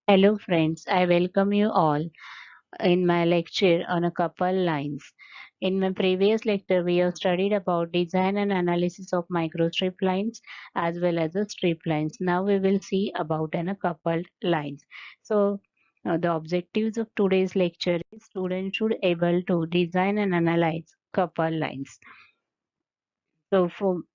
Hello friends, I welcome you all in my lecture on a couple lines. In my previous lecture, we have studied about design and analysis of microstrip lines as well as the strip lines. Now we will see about a coupled lines. So the objectives of today's lecture is students should able to design and analyze couple lines. So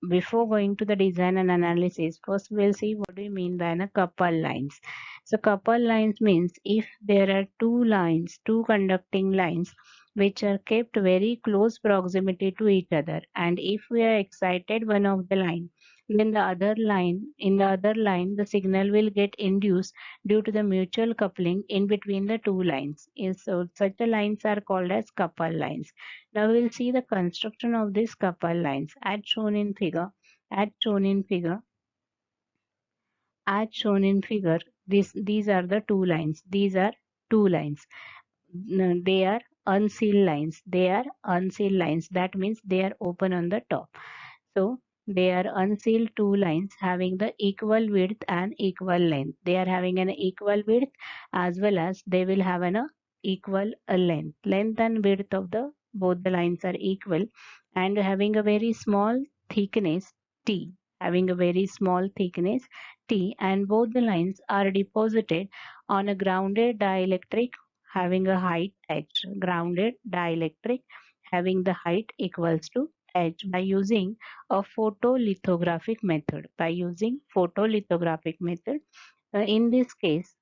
before going to the design and analysis, first we'll see what do you mean by a couple lines. So couple lines means if there are two lines, two conducting lines which are kept very close proximity to each other, and if we are excited one of the line, then the other line the signal will get induced due to the mutual coupling in between the two lines. So such a lines are called as couple lines. Now we'll see the construction of these couple lines as shown in figure. As shown in figure, as shown in figure, these are the two lines. These are two lines. They are unsealed lines. They are unsealed lines. That means they are open on the top. So they are unsealed two lines having the equal width and equal length. They are having an equal width as well as they will have an equal length. Length and width of the both the lines are equal and having a very small thickness T. Having a very small thickness T, and both the lines are deposited on a grounded dielectric having a height h. Grounded dielectric having the height equals to h by using a photolithographic method. By using photolithographic method, in this case,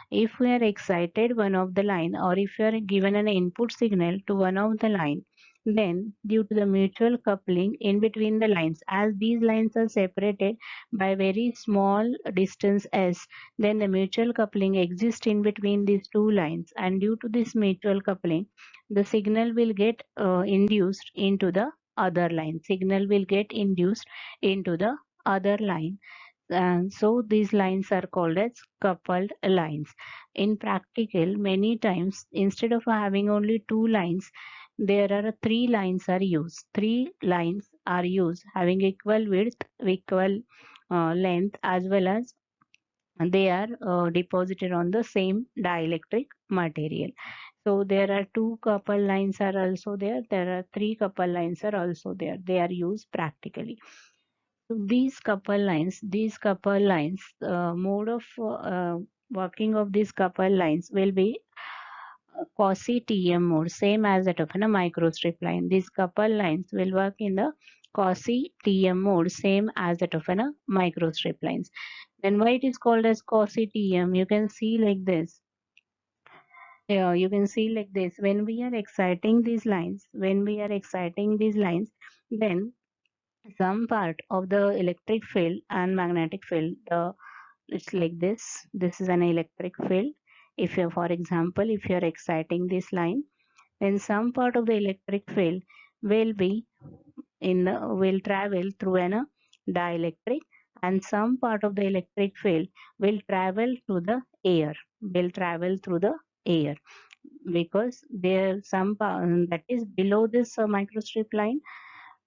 if we are excited one of the line or if you are given an input signal to one of the line, then due to the mutual coupling in between the lines, as these lines are separated by very small distance s, then the mutual coupling exists in between these two lines, and due to this mutual coupling, the signal will get induced into the other line. Signal will get induced into the other line, and so these lines are called as coupled lines. In practical, many times instead of having only two lines, there are three lines are used. Three lines are used having equal width, equal length, as well as they are deposited on the same dielectric material. So there are two couple lines are also there. There are three couple lines are also there. They are used practically. So these couple lines, mode of working of these couple lines will be quasi TM mode, same as that of a microstrip line. These couple lines will work in the quasi TM mode, same as that of a microstrip lines. Then why it is called as quasi TM? You can see like this. Yeah, you can see like this. When we are exciting these lines, then some part of the electric field and magnetic field, it's like this is an electric field. If you, for example, if you are exciting this line, then some part of the electric field will be will travel through an dielectric, and some part of the electric field will travel through the air, will travel through the air, because there some that is below this microstrip line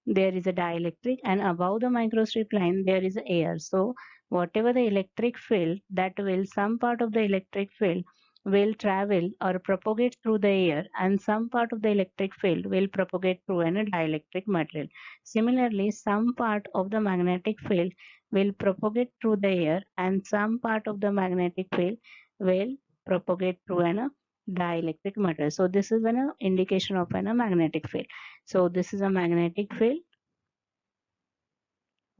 there is a dielectric, and above the microstrip line there is air. So whatever the electric field, that will some part of the electric field will travel or propagate through the air, and some part of the electric field will propagate through a dielectric material. Similarly, some part of the magnetic field will propagate through the air, and some part of the magnetic field will propagate through a dielectric material. So this is an indication of a magnetic field. So this is a magnetic field.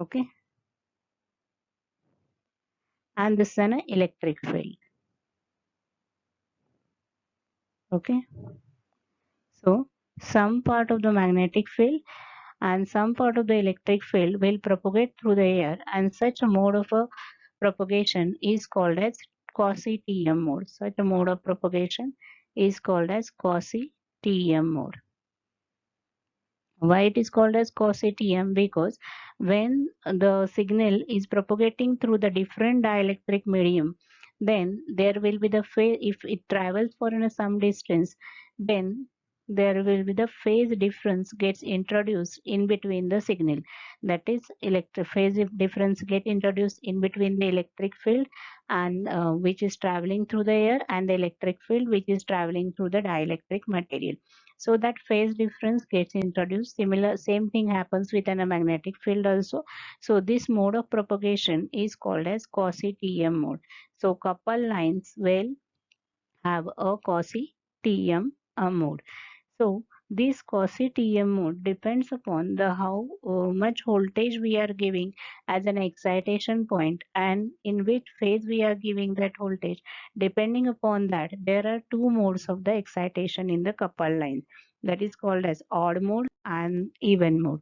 Okay, and this is an electric field. Okay, so some part of the magnetic field and some part of the electric field will propagate through the air, and such a mode of a propagation is called as quasi TM mode. Such a mode of propagation is called as quasi TM mode. Why it is called as quasi TM? Because when the signal is propagating through the different dielectric medium, then there will be the phase. If it travels for some distance, then there will be the phase difference gets introduced in between the signal. That is, electric phase difference get introduced in between the electric field and which is traveling through the air, and the electric field which is traveling through the dielectric material. So that phase difference gets introduced. Similar, same thing happens with a magnetic field also. So this mode of propagation is called as Cauchy-TM mode. So coupled lines will have a Cauchy-TM mode. So this Cauchy TM mode depends upon the how much voltage we are giving as an excitation point and in which phase we are giving that voltage. Depending upon that, there are two modes of the excitation in the coupled lines. That is called as odd mode and even mode.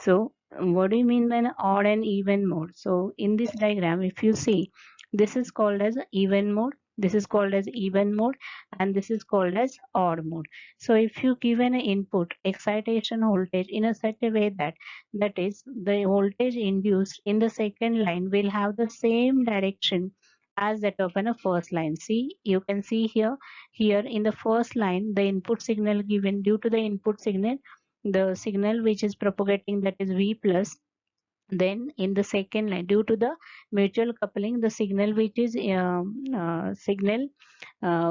So what do you mean by an odd and even mode? So in this diagram, if you see, this is called as even mode. This is called as even mode, and this is called as odd mode. So if you give an input excitation voltage in a such a way that is the voltage induced in the second line will have the same direction as that of a first line. See, you can see here in the first line the input signal given due to the input signal, the signal which is propagating, that is V plus. Then in the second line, due to the mutual coupling, the signal which is signal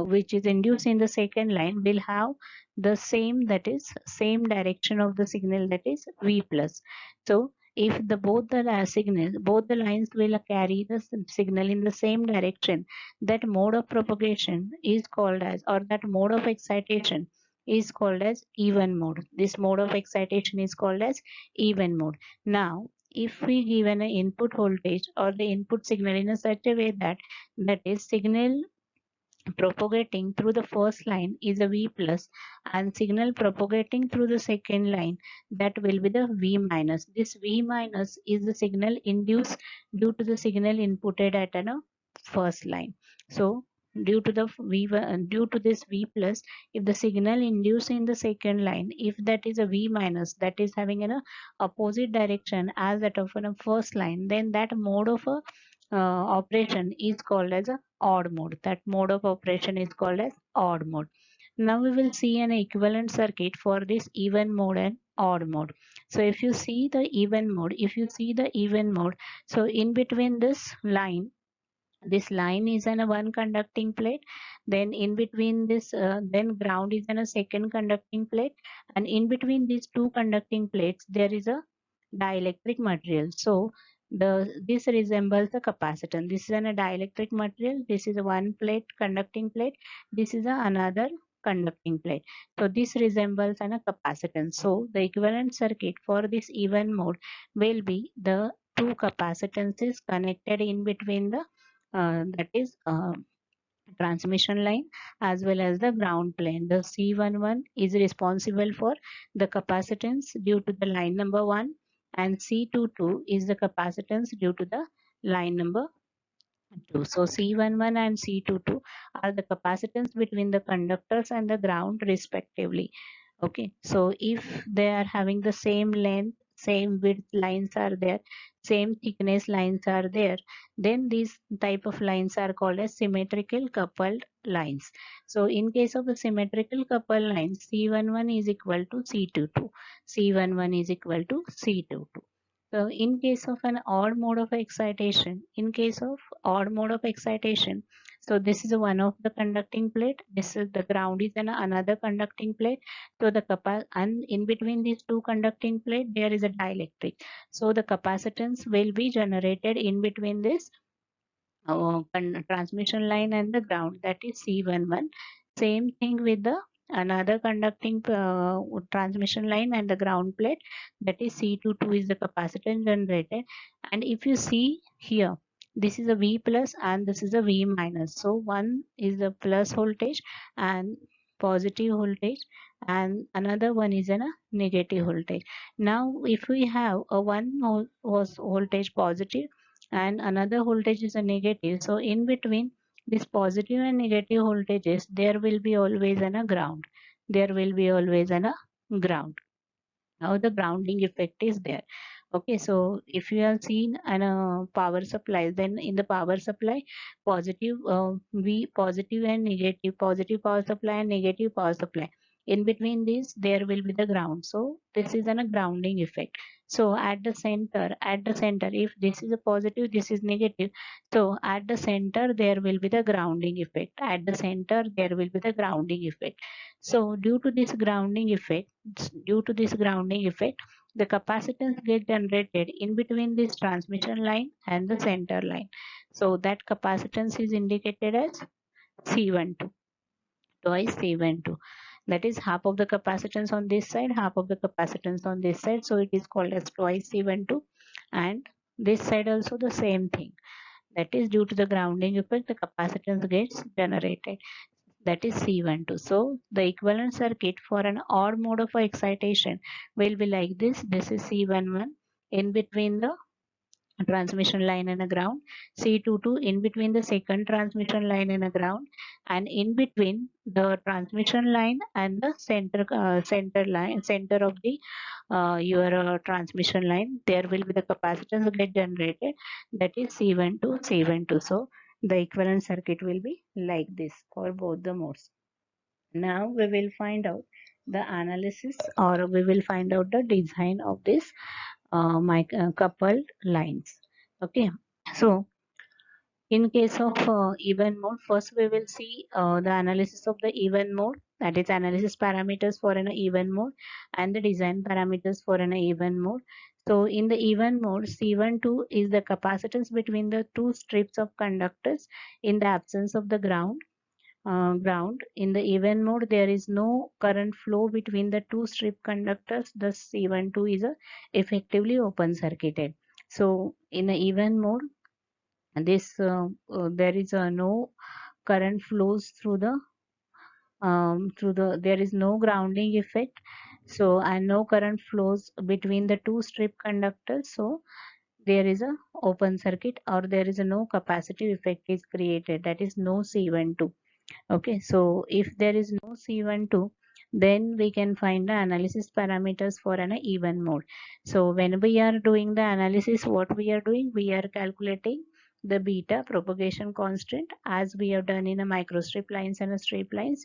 which is induced in the second line will have the same, that is same direction of the signal, that is V plus. So if the both the signal, both the lines will carry the signal in the same direction, that mode of propagation is called as, or that mode of excitation is called as even mode. This mode of excitation is called as even mode. Now if we given an input voltage or the input signal in a such a way that is signal propagating through the first line is a V plus, and signal propagating through the second line, that will be the V minus. This V minus is the signal induced due to the signal inputted at a first line. So due to the due to this V plus, if the signal induced in the second line, if that is a V minus, that is having an opposite direction as that of a first line, then that mode of a operation is called as a odd mode. That mode of operation is called as odd mode. Now we will see an equivalent circuit for this even mode and odd mode. So if you see the even mode, so in between this line is on a one conducting plate, then in between this then ground is on a second conducting plate, and in between these two conducting plates there is a dielectric material. So this resembles a capacitance. This is a dielectric material. This is a one plate conducting plate. This is another conducting plate. So this resembles a capacitance. So the equivalent circuit for this even mode will be the two capacitances connected in between the that is transmission line as well as the ground plane. The C11 is responsible for the capacitance due to the line number 1, and C22 is the capacitance due to the line number 2. So C11 and C22 are the capacitance between the conductors and the ground respectively. Okay, so if they are having the same length, same width lines are there, same thickness lines are there, then these type of lines are called as symmetrical coupled lines. So in case of the symmetrical coupled lines, C11 is equal to C22, C11 is equal to C22. So in case of an odd mode of excitation, so this is one of the conducting plate. This is the ground is another conducting plate. So the and in between these two conducting plate there is a dielectric. So the capacitance will be generated in between this transmission line and the ground, that is C11. Same thing with the another conducting transmission line and the ground plate, that is C22 is the capacitance generated. And if you see here, this is a V plus and this is a V minus. So one is the plus voltage and positive voltage, and another one is a negative voltage. Now if we have a was voltage positive and another voltage is a negative, so in between this positive and negative voltages there will be always a ground, ground. Now the grounding effect is there. Okay, so if you have seen an power supply, then in the power supply, positive V positive and negative, positive power supply and negative power supply, In between these there will be the ground, so this is a grounding effect. So at the center, if this is a positive, this is negative, so at the center there will be the grounding effect. At the center there will be the grounding effect. So due to this grounding effect, the capacitance get generated in between this transmission line and the center line. So that capacitance is indicated as C12, twice C12. That is half of the capacitance on this side, half of the capacitance on this side. So it is called as twice C12. And this side also the same thing. That is due to the grounding effect, the capacitance gets generated. That is C12. So the equivalent circuit for an odd mode of excitation will be like this. This is C11 in between the transmission line and a ground, C22 in between the second transmission line and a ground, and in between the transmission line and the center of the your transmission line, there will be the capacitance get generated, that is C12 C12. So the equivalent circuit will be like this for both the modes. Now we will find out the analysis, or we will find out the design of this coupled lines. Okay, so in case of even mode, first we will see the analysis of the even mode, that is analysis parameters for an even mode and the design parameters for an even mode. So in the even mode, C12 is the capacitance between the two strips of conductors in the absence of the ground. In the even mode, there is no current flow between the two strip conductors, thus C12 is effectively open circuited. So in the even mode, there is no current flows through the there is no grounding effect, so and no current flows between the two strip conductors, so there is a open circuit, or there is a no capacitive effect is created, that is no C12. Okay, so if there is no C12, then we can find the analysis parameters for an even mode. So when we are doing the analysis, what we are doing, we are calculating the beta propagation constant as we have done in a microstrip lines and a strip lines.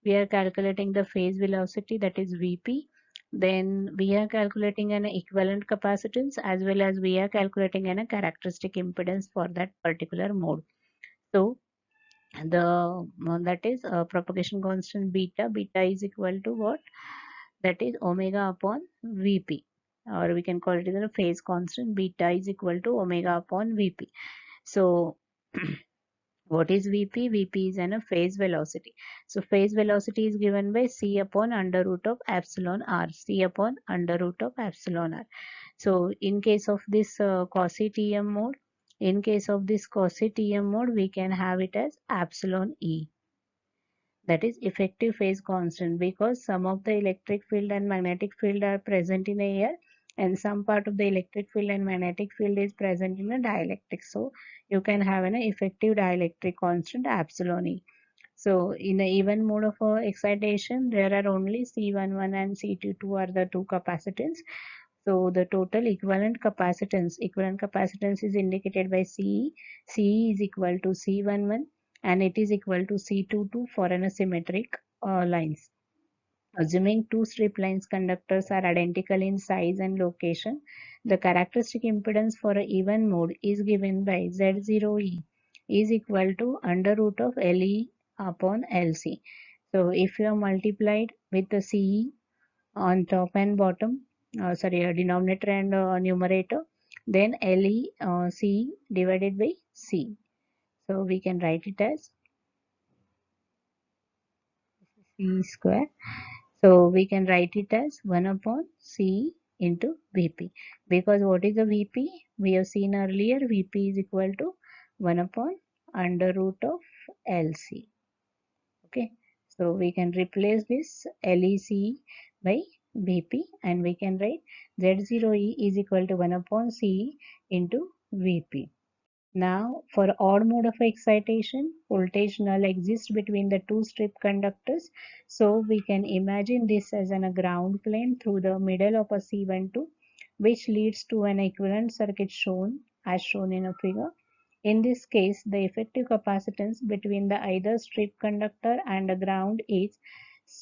We are calculating the phase velocity, that is Vp. Then we are calculating an equivalent capacitance, as well as we are calculating a characteristic impedance for that particular mode. So the that is propagation constant beta is equal to what, that is omega upon Vp, or we can call it as a phase constant. Beta is equal to omega upon Vp. So what is Vp? Vp is a phase velocity. So phase velocity is given by C upon under root of epsilon r. C upon under root of epsilon r. So in case of this Cauchy TM mode, we can have it as epsilon E. That is effective phase constant, because some of the electric field and magnetic field are present in a air, and some part of the electric field and magnetic field is present in a dielectric. So you can have an effective dielectric constant epsilon E. So in the even mode of excitation, there are only C11 and C22 are the two capacitance. So the total equivalent capacitance is indicated by CE. CE is equal to C11 and it is equal to C22 for an asymmetric lines. Assuming two strip lines conductors are identical in size and location, the characteristic impedance for an even mode is given by Z0E is equal to under root of LE upon LC. So if you have multiplied with the CE on top and bottom, denominator and numerator, then LE C divided by C. So we can write it as C square. So we can write it as 1 upon C into Vp. Because what is the Vp? We have seen earlier, Vp is equal to 1 upon under root of LC. Okay, so we can replace this LEC by Vp, and we can write Z0E is equal to 1 upon C into Vp. Now, for odd mode of excitation, voltage null exists between the two strip conductors. So we can imagine this as a ground plane through the middle of a C12, which leads to an equivalent circuit shown as shown in a figure. In this case, the effective capacitance between the either strip conductor and the ground is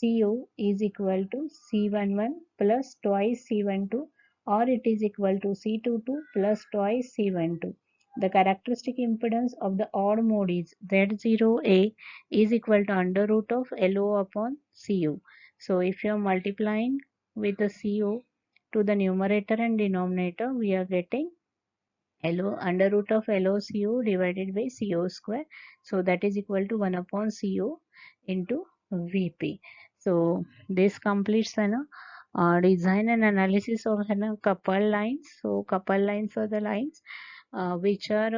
CO is equal to C11 plus twice C12, or it is equal to C22 plus twice C12. The characteristic impedance of the odd mode is Z0A is equal to under root of LO upon CO. So if you are multiplying with the CO to the numerator and denominator, we are getting LO under root of LOCO divided by CO square. So that is equal to 1 upon CO into VP. So this completes an design and analysis of couple lines. So couple lines are the lines which are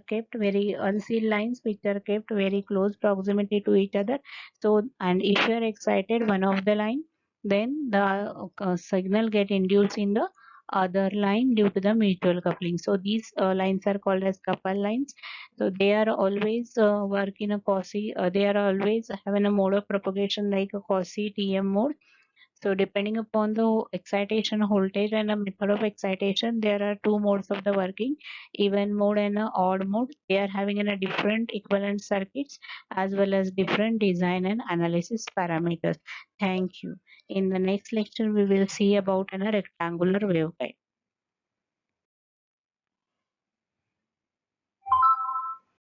kept very unsealed lines, which are kept very close proximity to each other. So, and if you are excited one of the line, then the signal get induced in the other line due to the mutual coupling. So these lines are called as couple lines. So they are always work in a Cauchy. They are always having a mode of propagation like a Cauchy TM mode. So depending upon the excitation voltage and a method of excitation, there are two modes of the working, even mode and a odd mode. They are having in a different equivalent circuits as well as different design and analysis parameters. Thank you. In the next lecture, we will see about a rectangular waveguide.